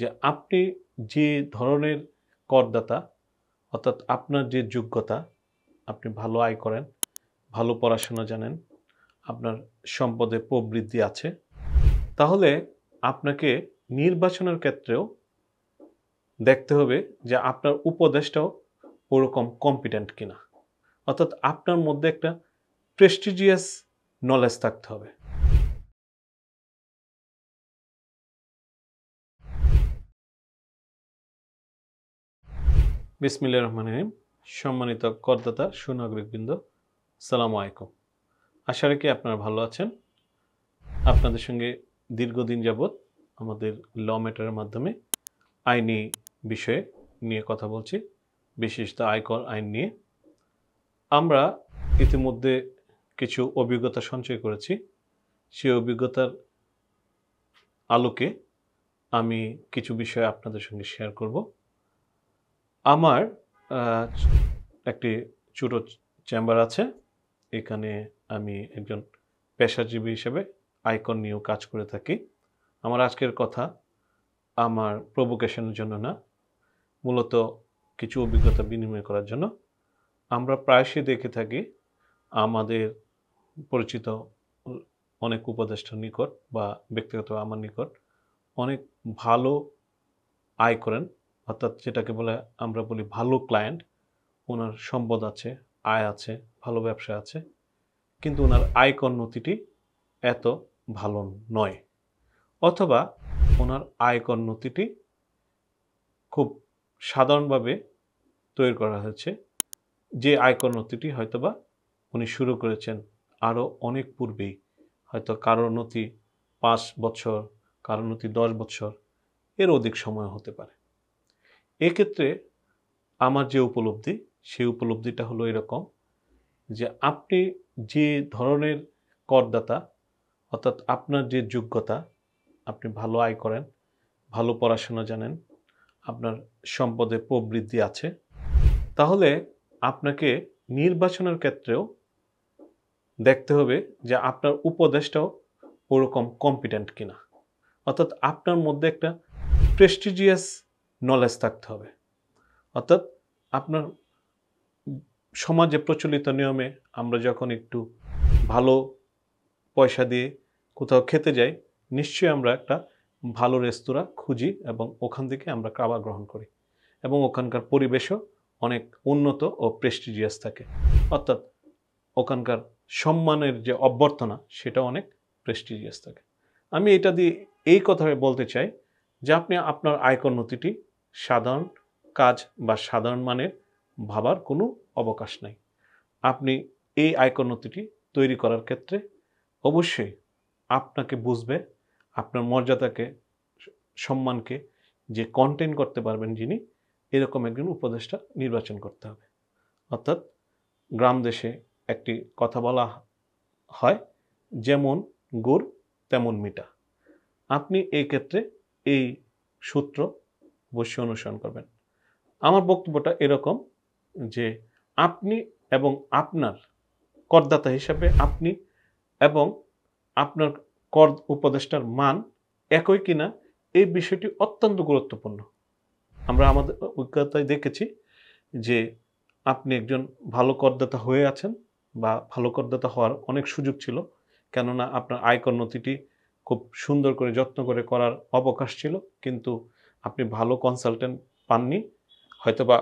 যে আপনি যে ধরনের করদাতা অর্থাৎ আপনার যে যোগ্যতা, আপনি ভালো আয় করেন, ভালো পড়াশোনা জানেন, আপনার সম্পদে প্রবৃদ্ধি আছে, তাহলে আপনাকে নির্বাচনের ক্ষেত্রেও দেখতে হবে যে আপনার উপদেশটাও ওরকম কম্পিটেন্ট কিনা। অর্থাৎ আপনার মধ্যে একটা প্রেস্টিজিয়াস নলেজ থাকতে হবে। বিসমিল্লাহির রহমানির রহিম। সম্মানিত করদাতা সুনাগরিকবৃন্দ, সালামু আলাইকুম। আশা রাখি আপনারা ভালো আছেন। আপনাদের সঙ্গে দীর্ঘদিন যাবৎ আমাদের ল ম্যাটারের মাধ্যমে আইনি বিষয়ে নিয়ে কথা বলছি, বিশেষত আয়কর আইন নিয়ে। আমরা ইতিমধ্যে কিছু অভিজ্ঞতা সঞ্চয় করেছি। সেই অভিজ্ঞতার আলোকে আমি কিছু বিষয় আপনাদের সঙ্গে শেয়ার করব। আমার একটি ছোট চেম্বার আছে। এখানে আমি একজন পেশাজীবী হিসেবে আয়কর নিয়েও কাজ করে থাকি। আমার আজকের কথা আমার প্রভোকেশনের জন্য না, মূলত কিছু অভিজ্ঞতা বিনিময় করার জন্য। আমরা প্রায়শই দেখে থাকি আমাদের পরিচিত অনেক উপদেষ্টার নিকট বা ব্যক্তিগত আমার নিকট অনেক ভালো আয় করেন, অর্থাৎ যেটাকে বলে আমরা বলি ভালো ক্লায়েন্ট। ওনার সম্পদ আছে, আয় আছে, ভালো ব্যবসা আছে, কিন্তু ওনার আয়কর নথিটি এত ভালো নয়, অথবা ওনার আয়কর নথিটি খুব সাধারণভাবে তৈরি করা হয়েছে। যে আয়কর নথিটি হয়তোবা উনি শুরু করেছেন আরও অনেক পূর্বেই, হয়তো কারোর নথি 5 বছর, কারোর নথি 10 বছর, এর অধিক সময় হতে পারে। এক্ষেত্রে আমার যে উপলব্ধি, সেই উপলব্ধিটা হলো এরকম যে আপনি যে ধরনের করদাতা অর্থাৎ আপনার যে যোগ্যতা, আপনি ভালো আয় করেন, ভালো পড়াশোনা জানেন, আপনার সম্পদে প্রবৃদ্ধি আছে, তাহলে আপনাকে নির্বাচনের ক্ষেত্রেও দেখতে হবে যে আপনার উপদেশটাও ওরকম কম্পিটেন্ট কিনা। অর্থাৎ আপনার মধ্যে একটা প্রেস্টিজিয়াস নলেজ থাকতে হবে। অর্থাৎ আপনার সমাজে প্রচলিত নিয়মে আমরা যখন একটু ভালো পয়সা দিয়ে কোথাও খেতে যাই, নিশ্চয়ই আমরা একটা ভালো রেস্তোরাঁ খুঁজি এবং ওখান থেকে আমরা খাবার গ্রহণ করি, এবং ওখানকার পরিবেশও অনেক উন্নত ও প্রেস্টিজিয়াস থাকে। অর্থাৎ ওখানকার সম্মানের যে অভ্যর্থনা, সেটা অনেক প্রেস্টিজিয়াস থাকে। আমি এটা দিয়ে এই কথাই বলতে চাই যে আপনি আপনার আয়কর নথিটি সাধারণ কাজ বা সাধারণ মানের ভাবার কোনো অবকাশ নাই। আপনি এই আয়কর নথিটি তৈরি করার ক্ষেত্রে অবশ্যই আপনাকে বুঝবে, আপনার মর্যাদাকে, সম্মানকে যে কন্টেইন করতে পারবেন যিনি, এরকম একজন উপদেষ্টা নির্বাচন করতে হবে। অর্থাৎ গ্রাম দেশে একটি কথা বলা হয়, যেমন গুড় তেমন মিঠা। আপনি এই ক্ষেত্রে এই সূত্র অবশ্যই অনুসরণ করবেন। আমার বক্তব্যটা এরকম যে আপনি এবং আপনার করদাতা হিসাবে আপনি এবং আপনার কর উপদেষ্টার মান একই কিনা, এই বিষয়টি অত্যন্ত গুরুত্বপূর্ণ। আমরা আমাদের অভিজ্ঞতায় দেখেছি যে আপনি একজন ভালো করদাতা হয়ে আছেন বা ভালো করদাতা হওয়ার অনেক সুযোগ ছিল, কেননা আপনার আয়কর নথিটি খুব সুন্দর করে যত্ন করে করার অবকাশ ছিল, কিন্তু আপনি ভালো কনসালটেন্ট পাননি। হয়তোবা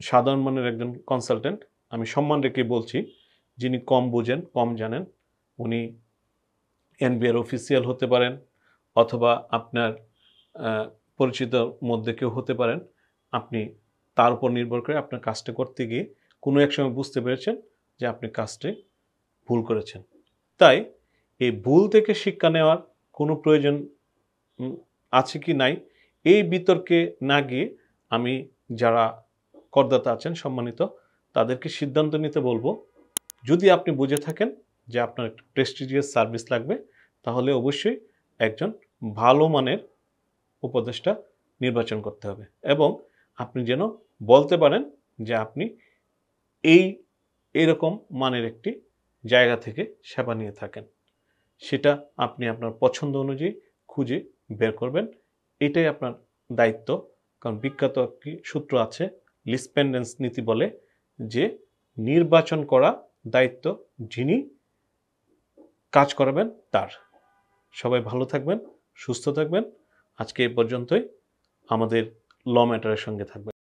সাধারণ মানের একজন কনসালটেন্ট, আমি সম্মান রেখে বলছি, যিনি কম বুঝেন, কম জানেন, উনি এনবিআর অফিসিয়াল হতে পারেন, অথবা আপনার পরিচিত মধ্যে কেউ হতে পারেন। আপনি তার উপর নির্ভর করে আপনার কাজটা করতে গিয়ে কোনো এক সময় বুঝতে পেরেছেন যে আপনি কাজটি ভুল করেছেন। তাই এই ভুল থেকে শিক্ষা নেওয়ার কোনো প্রয়োজন আছে কি নাই, এই বিতর্কে না গিয়ে আমি যারা করদাতা আছেন সম্মানিত, তাদেরকে সিদ্ধান্ত নিতে বলবো, যদি আপনি বুঝে থাকেন যে আপনার একটা প্রেস্টিজিয়াস সার্ভিস লাগবে, তাহলে অবশ্যই একজন ভালো মানের উপদেষ্টা নির্বাচন করতে হবে, এবং আপনি যেন বলতে পারেন যে আপনি এইরকম মানের একটি জায়গা থেকে সেবা নিয়ে থাকেন। সেটা আপনি আপনার পছন্দ অনুযায়ী খুঁজে বের করবেন। এটাই আপনার দায়িত্ব, কারণ বিখ্যাত একটি সূত্র আছে, লিসপেন্ডেন্স নীতি বলে যে নির্বাচন করা দায়িত্ব যিনি কাজ করাবেন তার। সবাই ভালো থাকবেন, সুস্থ থাকবেন। আজকে এই পর্যন্তই। আমাদের ল ম্যাটারের সঙ্গে থাকবেন।